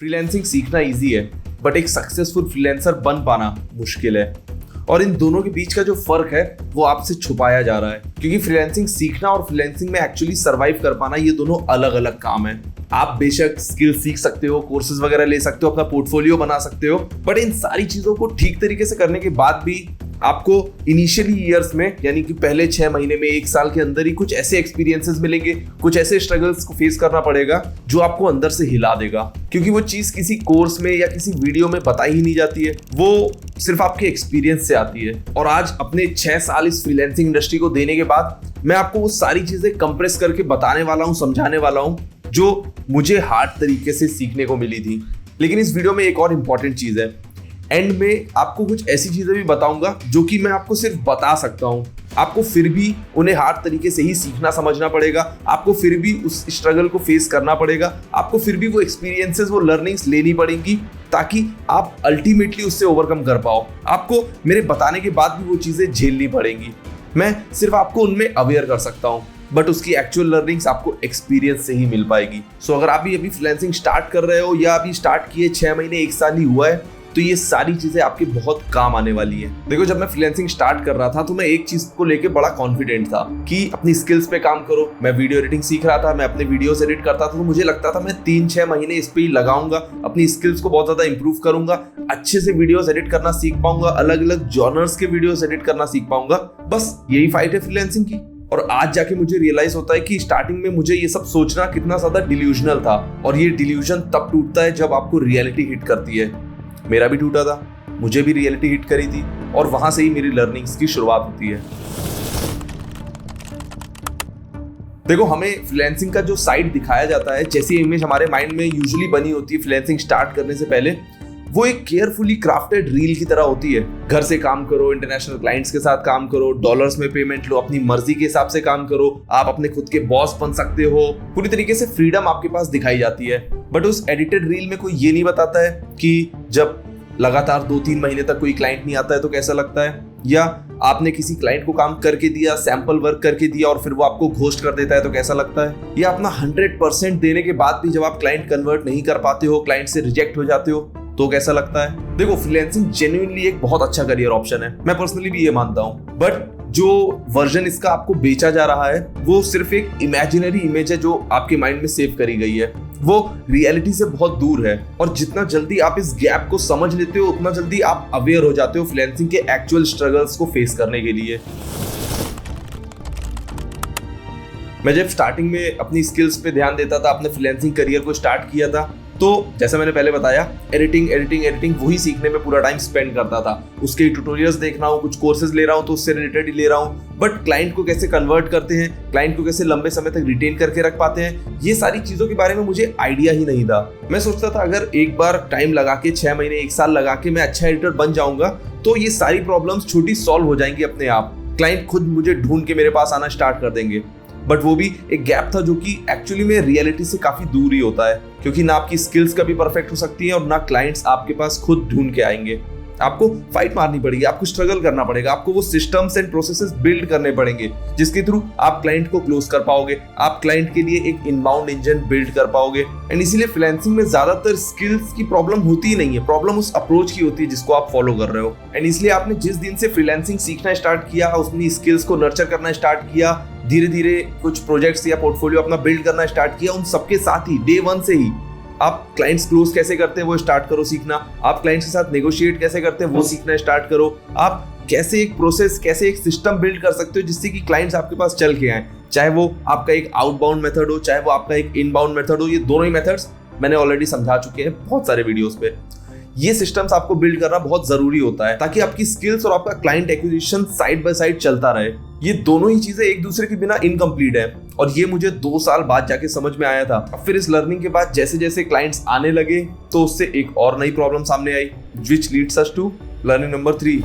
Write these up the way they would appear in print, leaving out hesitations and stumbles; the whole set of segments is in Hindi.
फ्रीलांसिंग सीखना इजी है, बट एक सक्सेसफुल फ्रीलांसर बन पाना मुश्किल है। और इन दोनों के बीच का जो फर्क है वो आपसे छुपाया जा रहा है, क्योंकि फ्रीलांसिंग सीखना और फ्रीलांसिंग में एक्चुअली सरवाइव कर पाना ये दोनों अलग अलग काम है। आप बेशक स्किल सीख सकते हो, कोर्सेज वगैरह ले सकते हो, अपना पोर्टफोलियो बना सकते हो, बट इन सारी चीजों को ठीक तरीके से करने के बाद भी आपको इनिशियली ईयर्स में, यानी कि पहले 6 महीने में, 1 साल के अंदर ही कुछ ऐसे एक्सपीरियंसेस मिलेंगे, कुछ ऐसे स्ट्रगल्स को फेस करना पड़ेगा जो आपको अंदर से हिला देगा। क्योंकि वो चीज किसी कोर्स में या किसी वीडियो में बताई ही नहीं जाती है, वो सिर्फ आपके एक्सपीरियंस से आती है। और आज अपने 6 साल इस फ्रीलांसिंग इंडस्ट्री को देने के बाद मैं आपको वो सारी चीजें कंप्रेस करके बताने वाला हूँ, समझाने वाला हूँ, जो मुझे हार्ड तरीके से सीखने को मिली थी। लेकिन इस वीडियो में एक और इम्पॉर्टेंट चीज है, एंड में आपको कुछ ऐसी चीजें भी बताऊंगा जो कि मैं आपको सिर्फ बता सकता हूं। आपको फिर भी उन्हें हार्ड तरीके से ही सीखना समझना पड़ेगा, आपको फिर भी उस स्ट्रगल को फेस करना पड़ेगा, आपको फिर भी वो एक्सपीरियंसेस, वो लर्निंग्स लेनी पड़ेंगी, ताकि आप अल्टीमेटली उससे ओवरकम कर पाओ। आपको मेरे बताने के बाद भी वो चीजें झेलनी पड़ेंगी। मैं सिर्फ आपको उनमें अवेयर कर सकता हूँ, बट उसकी एक्चुअल लर्निंग्स आपको एक्सपीरियंस से ही मिल पाएगी। सो अगर आप भी अभी फ्रीलांसिंग स्टार्ट कर रहे हो या अभी स्टार्ट किए 6 महीने 1 साल ही हुआ है, तो ये सारी चीजें आपके बहुत काम आने वाली है। देखो, जब मैं फ्रीलांसिंग स्टार्ट कर रहा था तो मैं एक चीज को लेके बड़ा कॉन्फिडेंट था कि अपनी स्किल्स पे काम करो। मैं वीडियो एडिटिंग सीख रहा था, मैं अपने वीडियोस एडिट करता था, तो मुझे लगता था मैं 3-6 महीने इस पे ही लगाऊंगा, अपनी स्किल्स को बहुत ज्यादा इंप्रूव करूंगा, अच्छे से वीडियोस एडिट करना सीख पाऊंगा, अलग अलग जॉनर्स के वीडियोस एडिट करना सीख पाऊंगा। बस यही फाइट है फ्रीलांसिंग की। और आज जाके मुझे रियलाइज होता है कि स्टार्टिंग में मुझे ये सब सोचना कितना ज्यादा डिल्यूजनल था। और ये डिल्यूजन तब टूटता है जब आपको रियलिटी हिट करती है। मेरा भी टूटा था, मुझे भी रियलिटी हिट करी थी, और वहां से ही मेरी लर्निंग्स की शुरुआत होती है। देखो, हमें फ्रीलांसिंग का जो साइड दिखाया जाता है, जैसी इमेज हमारे माइंड में यूजुअली बनी होती है फ्रीलांसिंग स्टार्ट करने से पहले, वो एक केयरफुली क्राफ्टेड रील की तरह होती है। घर से काम करो, इंटरनेशनल क्लाइंट्स के साथ काम करो, डॉलर्स में पेमेंट लो, अपनी मर्जी के हिसाब से काम करो, आप अपने खुद के बॉस बन सकते हो, पूरी तरीके से फ्रीडम आपके पास दिखाई जाती है। बट उस एडिटेड रील में कोई ये नहीं बताता है कि जब लगातार 2-3 महीने तक कोई क्लाइंट नहीं आता है तो कैसा लगता है, या आपने किसी क्लाइंट को काम करके दिया, सैंपल वर्क करके दिया, और फिर वो आपको घोस्ट कर देता है तो कैसा लगता है, या अपना 100% देने के बाद भी जब आप क्लाइंट कन्वर्ट नहीं कर पाते हो, क्लाइंट से रिजेक्ट हो जाते हो, तो कैसा लगता है। देखो, फ्रीलांसिंग जेन्युइनली एक बहुत अच्छा करियर ऑप्शन है, मैं पर्सनली भी ये मानता हूँ। बट जो वर्जन इसका आपको बेचा जा रहा है वो सिर्फ एक इमेजिनरी इमेज है जो आपके माइंड में सेव करी गई है, वो रियलिटी से बहुत दूर है। और जितना जल्दी आप इस गैप को समझ लेते हो, उतना जल्दी आप अवेयर हो जाते हो फ्रीलांसिंग के एक्चुअल स्ट्रगल्स को फेस करने के लिए। मैं जब स्टार्टिंग में अपनी स्किल्स पे ध्यान देता था, अपने फ्रीलांसिंग करियर को स्टार्ट किया था, तो जैसा मैंने पहले बताया, एडिटिंग वही सीखने में पूरा टाइम स्पेंड करता था। उसके ट्यूटोरियल्स देख रहा हूँ, कुछ कोर्सेज ले रहा हूँ तो उससे रिलेटेड ही ले रहा हूँ। बट क्लाइंट को कैसे कन्वर्ट करते हैं, क्लाइंट को कैसे लंबे समय तक रिटेन करके रख पाते हैं, ये सारी चीजों के बारे में मुझे आइडिया ही नहीं था। मैं सोचता था अगर एक बार टाइम लगा के 6 महीने 1 साल लगा के मैं अच्छा एडिटर बन जाऊंगा तो ये सारी प्रॉब्लम्स छोटी सॉल्व हो जाएंगी अपने आप। क्लाइंट खुद मुझे ढूंढ के मेरे पास आना स्टार्ट कर देंगे। बट वो भी एक गैप था जो कि एक्चुअली में रियलिटी से काफी दूर ही होता है, क्योंकि ना आपकी स्किल्स कभी परफेक्ट हो सकती है और ना क्लाइंट्स आपके पास खुद ढूंढ के आएंगे। आपको फाइट मारनी पड़ेगी, आपको स्ट्रगल करना पड़ेगा, आपको वो सिस्टम्स एंड प्रोसेसेस बिल्ड करने पड़ेंगे जिसके थ्रू आप क्लाइंट को क्लोज कर पाओगे, आप क्लाइंट के लिए एक इनबाउंड इंजन बिल्ड कर पाओगे। एंड इसीलिए फ्रीलांसिंग में ज्यादातर स्किल्स की प्रॉब्लम होती ही नहीं है, प्रॉब्लम उस अप्रोच की होती है जिसको आप फॉलो कर रहे हो। एंड इसलिए आपने जिस दिन से फ्रीलांसिंग सीखना स्टार्ट किया, अपनी स्किल्स को नर्चर करना स्टार्ट किया, धीरे धीरे कुछ प्रोजेक्ट्स या पोर्टफोलियो अपना बिल्ड करना स्टार्ट किया, उन सबके साथ ही डे 1 से ही आप क्लाइंट्स क्लोज कैसे करते हैं वो स्टार्ट करो सीखना, आप क्लाइंट्स के साथ नेगोशिएट कैसे करते हैं वो सीखना स्टार्ट करो, आप कैसे एक प्रोसेस, कैसे एक सिस्टम बिल्ड कर सकते हो जिससे कि क्लाइंट्स आपके पास चल के आए। चाहे वो आपका एक आउटबाउंड मेथड हो, चाहे वो आपका एक इनबाउंड मेथड हो, ये दोनों ही मेथड्स मैंने ऑलरेडी समझा चुके हैं बहुत सारे वीडियोस पे। ये सिस्टम्स आपको बिल्ड करना बहुत जरूरी होता है ताकि आपकी स्किल्स और आपका client acquisition side by side चलता रहे। ये दोनों ही चीजें एक दूसरे के बिना इनकम्प्लीट है, और ये मुझे 2 साल बाद जाके समझ में आया था। अब फिर इस लर्निंग के बाद जैसे जैसे क्लाइंट्स आने लगे तो उससे एक और नई प्रॉब्लम सामने आई, which leads us to learning number 3।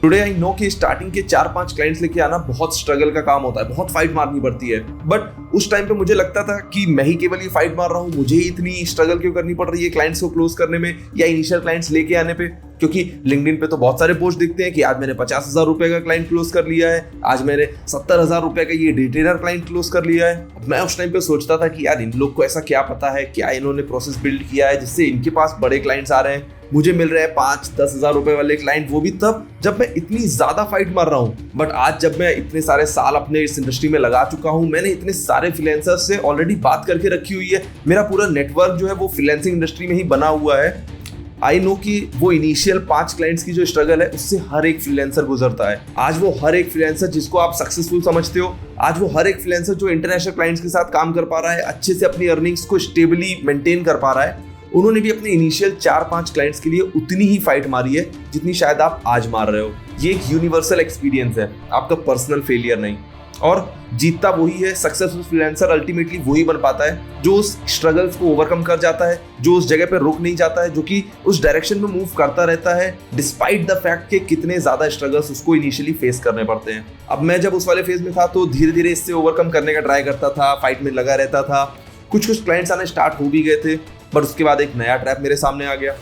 Today I know कि स्टार्टिंग के 4-5 क्लाइंट्स लेके आना बहुत स्ट्रगल का काम होता है, बहुत फाइट मारनी पड़ती है। बट उस टाइम पे मुझे लगता था कि मैं ही केवल ये फाइट मार रहा हूँ, मुझे ही इतनी स्ट्रगल क्यों करनी पड़ रही है क्लाइंट्स को क्लोज करने में या इनिशियल क्लाइंट्स लेके आने पे। क्योंकि लिंक्डइन पे तो बहुत सारे पोस्ट दिखते हैं कि आज मैंने 50,000 रुपए का क्लाइंट क्लोज कर लिया है, आज मैंने 70,000 रुपए का ये रिटेलर क्लाइंट क्लोज कर लिया है। मैं उस टाइम पे सोचता था कि यार इन लोग को ऐसा क्या पता है, क्या इन्होंने प्रोसेस बिल्ड किया है जिससे इनके पास बड़े क्लाइंट्स आ रहे हैं, मुझे मिल रहे हैं 5-10 हजार रुपए वाले क्लाइंट, वो भी तब जब मैं इतनी ज्यादा फाइट मार रहा हूँ। बट आज जब मैं इतने सारे साल अपने इस इंडस्ट्री में लगा चुका हूँ, मैंने इतने सारे फ्रीलांसर्स से ऑलरेडी बात करके रखी हुई है, मेरा पूरा नेटवर्क जो है वो फ्रीलांसिंग इंडस्ट्री में ही बना हुआ है। आई नो कि वो इनिशियल 5 क्लाइंट्स की जो स्ट्रगल है उससे हर एक फ्रीलांसर गुजरता है। आज वो हर एक फ्रीलांसर जिसको आप सक्सेसफुल समझते हो, आज वो हर एक फ्रीलांसर जो इंटरनेशनल क्लाइंट्स के साथ काम कर पा रहा है, अच्छे से अपनी अर्निंग्स को स्टेबली मेंटेन कर पा रहा है, उन्होंने भी अपने इनिशियल 4-5 क्लाइंट्स के लिए उतनी ही फाइट मारी है जितनी शायद आप आज मार रहे हो। ये एक यूनिवर्सल एक्सपीरियंस है, आपका पर्सनल फेलियर नहीं। और जीतता वही है, सक्सेसफुल फ्रीलांसर अल्टीमेटली वही बन पाता है जो उस स्ट्रगल्स को ओवरकम कर जाता है, जो उस जगह पे रुक नहीं जाता है, जो कि उस डायरेक्शन में मूव करता रहता है डिस्पाइट द फैक्ट के कितने ज्यादा स्ट्रगल्स उसको इनिशियली फेस करने पड़ते हैं। अब मैं जब उस वाले फेज में था तो धीरे धीरे इससे ओवरकम करने का ट्राई करता था, फाइट में लगा रहता था। कुछ क्लाइंट्स आने स्टार्ट हो भी गए थे, बट उसके बाद एक नया ट्रैप मेरे सामने आ गया।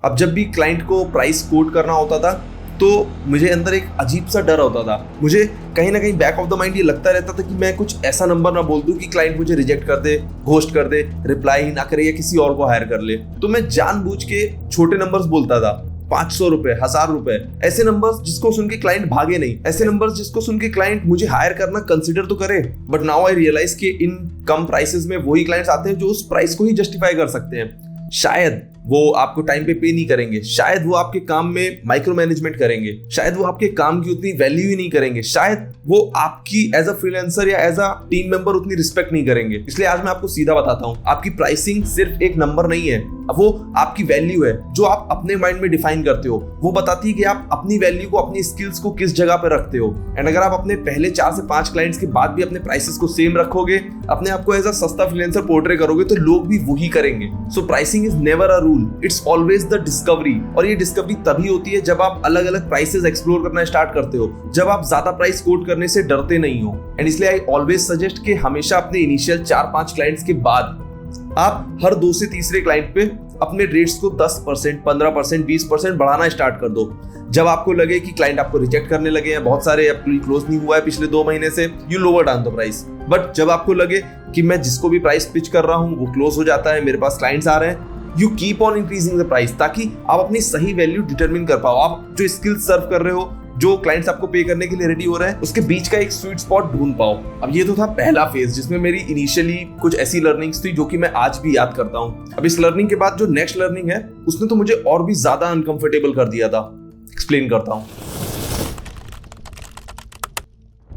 अब जब भी क्लाइंट को प्राइस कोट करना होता था तो मुझे अंदर एक अजीब सा डर होता था। मुझे कहीं ना कहीं बैक ऑफ द माइंड ये लगता रहता था कि मैं कुछ ऐसा नंबर ना बोल दूं कि क्लाइंट मुझे रिजेक्ट कर दे, घोस्ट कर दे, रिप्लाई ही ना करे या किसी और को हायर कर ले। तो मैं जानबूझ के छोटे नंबर्स बोलता था, 500 रुपए, 1000 रुपए, ऐसे नंबर्स जिसको सुन के क्लाइंट भागे नहीं, ऐसे नंबर्स जिसको सुन के क्लाइंट मुझे हायर करना कंसिडर तो करे। बट नाउ आई रियलाइज कि इन कम प्राइसेस में वही क्लाइंट्स आते हैं जो उस प्राइस को ही जस्टिफाई कर सकते हैं। शायद वो आपको टाइम पे नहीं करेंगे, शायद वो आपके काम में माइक्रो मैनेजमेंट करेंगे, शायद वो आपके काम की उतनी वैल्यू ही नहीं करेंगे, शायद वो आपकी एज अ फ्रीलांसर या एज अ टीम मेंबर उतनी रिस्पेक्ट नहीं करेंगे। इसलिए आज मैं आपको सीधा बताता हूँ, आपकी प्राइसिंग सिर्फ एक नंबर नहीं है, वो आपकी वैल्यू है जो आप अपने माइंड में डिफाइन करते हो। वो बताती है कि आप अपनी वैल्यू को, अपनी स्किल्स को किस जगह पे रखते हो। एंड अगर आप अपने पहले 4 से 5 क्लाइंट्स के बाद भी अपने प्राइसेस को सेम रखोगे, अपने आप को एज अ सस्ता फ्रीलांसर पोर्ट्रे करोगे, तो लोग भी वही करेंगे। So pricing is never a rule, it's always the discovery. और ये डिस्कवरी तभी होती है जब आप अलग अलग प्राइसेस एक्सप्लोर करना स्टार्ट करते हो, जब आप ज्यादा प्राइस कोट करने से डरते नहीं हो। एंड इसलिए आई ऑलवेज सजेस्ट कि हमेशा अपने इनिशियल 4-5 क्लाइंट्स के बाद आप हर 2 से तीसरे क्लाइंट पे अपने रेट्स को 10%, 15%, 20% बढ़ाना स्टार्ट कर दो। जब आपको लगे कि क्लाइंट आपको रिजेक्ट करने लगे हैं, बहुत सारे क्लोज नहीं हुआ है पिछले 2 महीने से, you lower down the price. But जब आपको लगे कि मैं जिसको भी प्राइस पिच कर रहा हूँ वो क्लोज हो जाता है, मेरे पास क्लाइंट्स आ रहे हैं, you keep on increasing the price, ताकि आप अपनी सही वैल्यू डिटरमिन कर पाओ। आप जो स्किल सर्व कर रहे हो, जो क्लाइंट्स आपको पे करने के लिए रेडी हो रहे हैं, उसके बीच का एक स्वीट स्पॉट ढूंढ पाओ। अब ये तो था पहला फेज जिसमें मेरी इनिशियली कुछ ऐसी लर्निंग्स थी जो कि मैं आज भी याद करता हूँ। अब इस लर्निंग के बाद जो नेक्स्ट लर्निंग है उसने तो मुझे और भी ज्यादा अनकंफर्टेबल कर दिया था। एक्सप्लेन करता हूँ।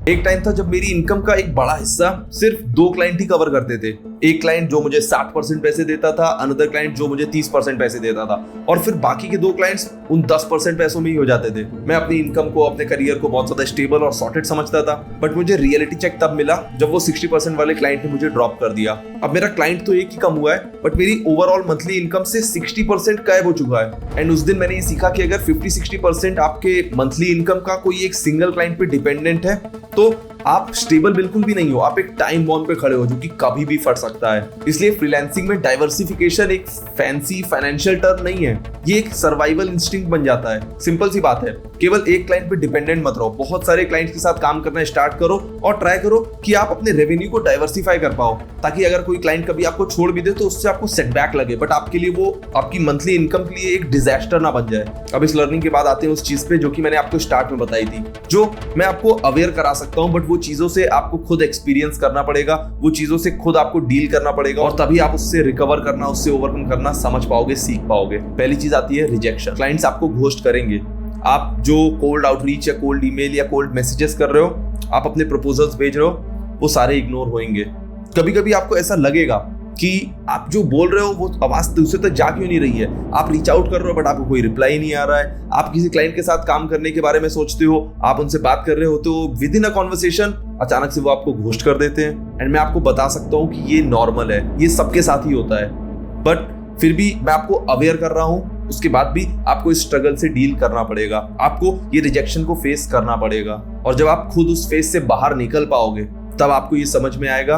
एक टाइम था जब मेरी इनकम का एक बड़ा हिस्सा सिर्फ 2 क्लाइंट ही कवर करते थे। एक क्लाइंट जो मुझे 60% पैसे देता था, अनदर क्लाइंट जो मुझे 30% पैसे देता था, और फिर बाकी के 2 क्लाइंट्स उन 10% पैसों में ही हो जाते थे। मैं अपनी इनकम को, अपने करियर को बहुत ज्यादा स्टेबल और सॉर्टेड समझता था। बट मुझे रियलिटी चेक तब मिला जब वो 60% वाले क्लाइंट ने मुझे ड्रॉप कर दिया। अब मेरा क्लाइंट तो एक ही कम हुआ है, बट मेरी ओवरऑल मंथली इनकम से 60% गायब हो चुका है। एंड उस दिन मैंने ये सीखा कि अगर 50-60% आपके मंथली इनकम का कोई एक सिंगल क्लाइंट पे डिपेंडेंट है तो आप स्टेबल बिल्कुल भी नहीं हो, आप एक टाइम बॉम्ब पे खड़े हो जो कि कभी भी फट सकता है। इसलिए फ्रीलांसिंग में डाइवर्सिफिकेशन एक फैंसी फाइनेंशियल टर्म नहीं है, ये एक सर्वाइवल इंस्टिंक्ट बन जाता है। सिंपल सी बात है, केवल एक क्लाइंट पे डिपेंडेंट मत रहो, बहुत सारे क्लाइंट्स के साथ काम करना स्टार्ट करो और ट्राई करो कि आप अपने रेवेन्यू को डाइवर्सिफाई कर पाओ, ताकि अगर कोई क्लाइंट कभी आपको छोड़ भी दे तो उससे आपको सेटबैक लगे, बट आपके लिए वो आपकी मंथली इनकम के लिए एक डिजास्टर ना बन जाए। अब इस लर्निंग के बाद आते हैं उस चीज पे जो कि मैंने आपको स्टार्ट में बताई थी, जो मैं आपको अवेयर करा सकता हूँ, बट वो चीजों से आपको खुद एक्सपीरियंस करना पड़ेगा, वो चीजों से खुद आपको डील करना पड़ेगा, और तभी आप उससे रिकवर करना, उससे ओवरकम करना समझ पाओगे, सीख पाओगे। पहली चीज आती है रिजेक्शन। क्लाइंट्स आपको घोस्ट करेंगे। आप जो कोल्ड आउटरीच या कोल्ड ईमेल या कोल्ड मैसेजेस कर रहे हो, आप अपने प्रपोजल्स भेज रहे हो, वो सारे इग्नोर होंगे। कभी कभी आपको ऐसा लगेगा कि आप जो बोल रहे हो वो आवाज दूसरे तक जा क्यों नहीं रही है। आप रीच आउट कर रहे हो बट आपको कोई रिप्लाई नहीं आ रहा है। आप किसी क्लाइंट के साथ काम करने के बारे में सोचते हो, आप उनसे बात कर रहे हो तो विद इन अ कॉन्वर्सेशन अचानक से वो आपको घोस्ट कर देते हैं। एंड मैं आपको बता सकता हूँ कि ये नॉर्मल है, ये सबके साथ ही होता है, बट फिर भी मैं आपको अवेयर कर रहा हूँ उसके बाद भी आपको इस स्ट्रगल से डील करना पड़ेगा, आपको ये रिजेक्शन को फेस करना पड़ेगा। और जब आप खुद उस फेस से बाहर निकल पाओगे तब आपको ये समझ में आएगा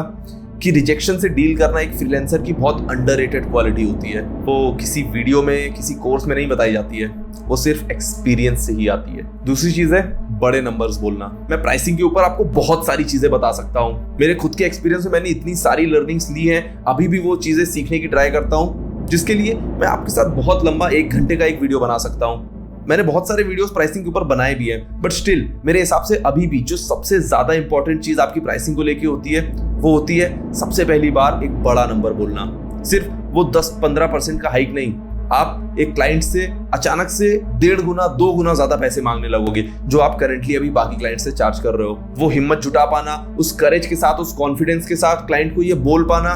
कि रिजेक्शन से डील करना एक फ्रीलांसर की बहुत अंडररेटेड क्वालिटी होती है। वो किसी वीडियो में, किसी कोर्स में नहीं बताई जाती है, वो सिर्फ एक्सपीरियंस से ही आती है। दूसरी चीज है बड़े नंबर्स बोलना। मैं प्राइसिंग के ऊपर आपको बहुत सारी चीजें बता सकता हूँ। मेरे खुद के एक्सपीरियंस में मैंने इतनी सारी लर्निंग्स ली हैं, अभी भी वो चीजें सीखने की ट्राई करता हूँ, जिसके लिए मैं आपके साथ बहुत लंबा 1 घंटे का एक वीडियो बना सकता हूँ। मैंने बहुत सारे वीडियोस प्राइसिंग के ऊपर बनाए भी हैं, बट स्टिल मेरे हिसाब से अभी भी जो सबसे ज्यादा इंपॉर्टेंट चीज आपकी प्राइसिंग को लेके होती है वो होती है सबसे पहली बार एक बड़ा नंबर बोलना। सिर्फ वो 10-15% का हाइक नहीं, आप एक क्लाइंट से अचानक से 1.5 गुना 2 गुना ज्यादा पैसे मांगने लगोगे जो आप करंटली अभी बाकी क्लाइंट से चार्ज कर रहे हो। वो हिम्मत जुटा पाना, उस करेज के साथ, उस कॉन्फिडेंस के साथ क्लाइंट को ये बोल पाना,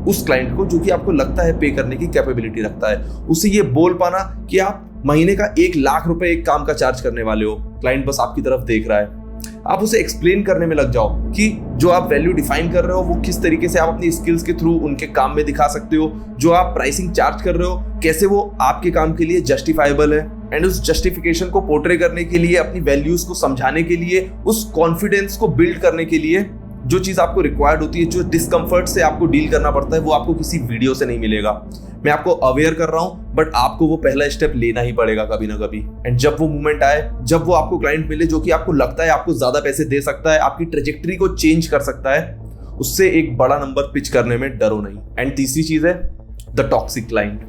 उस क्लाइंट को जो कि आपको लगता है पे करने की कैपेबिलिटी रखता है, उसे ये बोल पाना कि आप महीने का 1 लाख रुपए एक काम का चार्ज करने वाले हो, क्लाइंट बस आपकी तरफ देख रहा है। आप उसे एक्सप्लेन करने में लग जाओ कि जो आप वैल्यू डिफाइन कर रहे हो वो किस तरीके से आप अपनी स्किल्स के थ्रू उनके काम में दिखा सकते हो, जो आप प्राइसिंग चार्ज कर रहे हो कैसे वो आपके काम के लिए जस्टिफाइबल है। एंड उस जस्टिफिकेशन को पोर्ट्रे करने के लिए, अपनी वैल्यूज को समझाने के लिए, उस कॉन्फिडेंस को बिल्ड करने के लिए जो चीज आपको रिक्वायर्ड होती है, जो डिस्कम्फर्ट से आपको डील करना पड़ता है, वो आपको किसी वीडियो से नहीं मिलेगा। मैं आपको अवेयर कर रहा हूं, बट आपको वो पहला स्टेप लेना ही पड़ेगा कभी ना कभी। एंड जब वो मोमेंट आए, जब वो आपको क्लाइंट मिले जो कि आपको लगता है आपको ज्यादा पैसे दे सकता है, आपकी ट्रेजेक्टरी को चेंज कर सकता है, उससे एक बड़ा नंबर पिच करने में डरो नहीं। एंड तीसरी चीज है द टॉक्सिक क्लाइंट।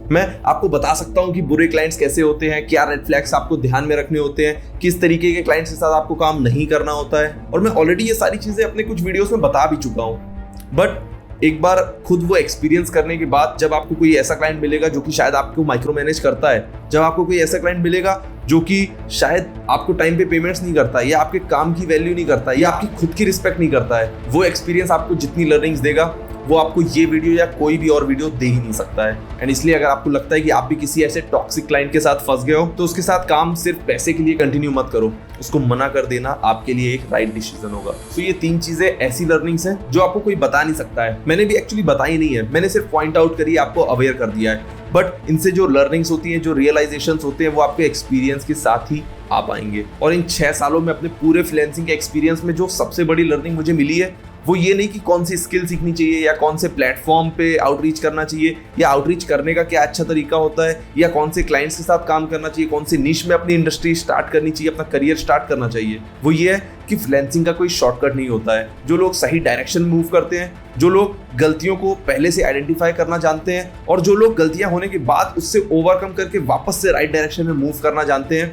मैं आपको बता सकता हूं कि बुरे क्लाइंट्स कैसे होते हैं, क्या रेड फ्लैग्स आपको ध्यान में रखने होते हैं, किस तरीके के क्लाइंट्स के साथ आपको काम नहीं करना होता है, और मैं ऑलरेडी ये सारी चीजें अपने कुछ वीडियोस में बता भी चुका हूं। बट एक बार खुद वो एक्सपीरियंस करने के बाद जब आपको कोई ऐसा क्लाइंट मिलेगा जो कि शायद आपको माइक्रो मैनेज करता है, जब आपको कोई ऐसा क्लाइंट मिलेगा जो कि शायद आपको टाइम पे पेमेंट्स नहीं करता, या आपके काम की वैल्यू नहीं करता, या आपकी खुद की रिस्पेक्ट नहीं करता है, वो एक्सपीरियंस आपको जितनी लर्निंग्स देगा वो आपको ये वीडियो या कोई भी और वीडियो दे ही नहीं सकता है। एंड इसलिए अगर आपको लगता है कि आप भी किसी ऐसे टॉक्सिक क्लाइंट के साथ फंस गए हो तो उसके साथ काम सिर्फ पैसे के लिए कंटिन्यू मत करो, उसको मना कर देना आपके लिए एक राइट डिसीजन होगा। तो ये 3 चीजें ऐसी लर्निंग्स हैं जो आपको कोई बता नहीं सकता है, मैंने भी एक्चुअली बताई नहीं है, मैंने सिर्फ पॉइंट आउट करी, आपको अवेयर कर दिया है। बट इनसे जो लर्निंग्स होती हैं, जो रियलाइजेशंस होते हैं, वो आपके एक्सपीरियंस के साथ ही आ पाएंगे। और इन 6 सालों में अपने पूरे फ्रीलांसिंग के एक्सपीरियंस में जो सबसे बड़ी लर्निंग मुझे मिली है वो ये नहीं कि कौन सी स्किल सीखनी चाहिए, या कौन से प्लेटफॉर्म पे आउटरीच करना चाहिए, या आउटरीच करने का क्या अच्छा तरीका होता है, या कौन से क्लाइंट्स के साथ काम करना चाहिए, कौन से निश में अपनी इंडस्ट्री स्टार्ट करनी चाहिए, अपना करियर स्टार्ट करना चाहिए। वो ये है कि फ्रीलांसिंग का कोई शॉर्टकट नहीं होता है। जो लोग सही डायरेक्शन में मूव करते हैं, जो लोग गलतियों को पहले से आइडेंटिफाई करना जानते हैं, और जो लोग गलतियां होने के बाद उससे ओवरकम करके वापस से राइट डायरेक्शन में मूव करना जानते हैं,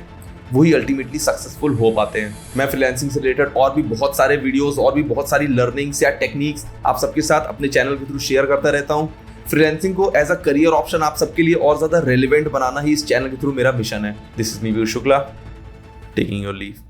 वही अल्टीमेटली सक्सेसफुल हो पाते हैं। मैं फ्रीलांसिंग से रिलेटेड और भी बहुत सारे वीडियोस और भी बहुत सारी लर्निंग्स या टेक्निक्स आप सबके साथ अपने चैनल के थ्रू शेयर करता रहता हूं। फ्रीलांसिंग को एज अ करियर ऑप्शन आप सबके लिए और ज्यादा रेलिवेंट बनाना ही इस चैनल के थ्रू मेरा मिशन है। This is me Veer Shukla, taking your leave.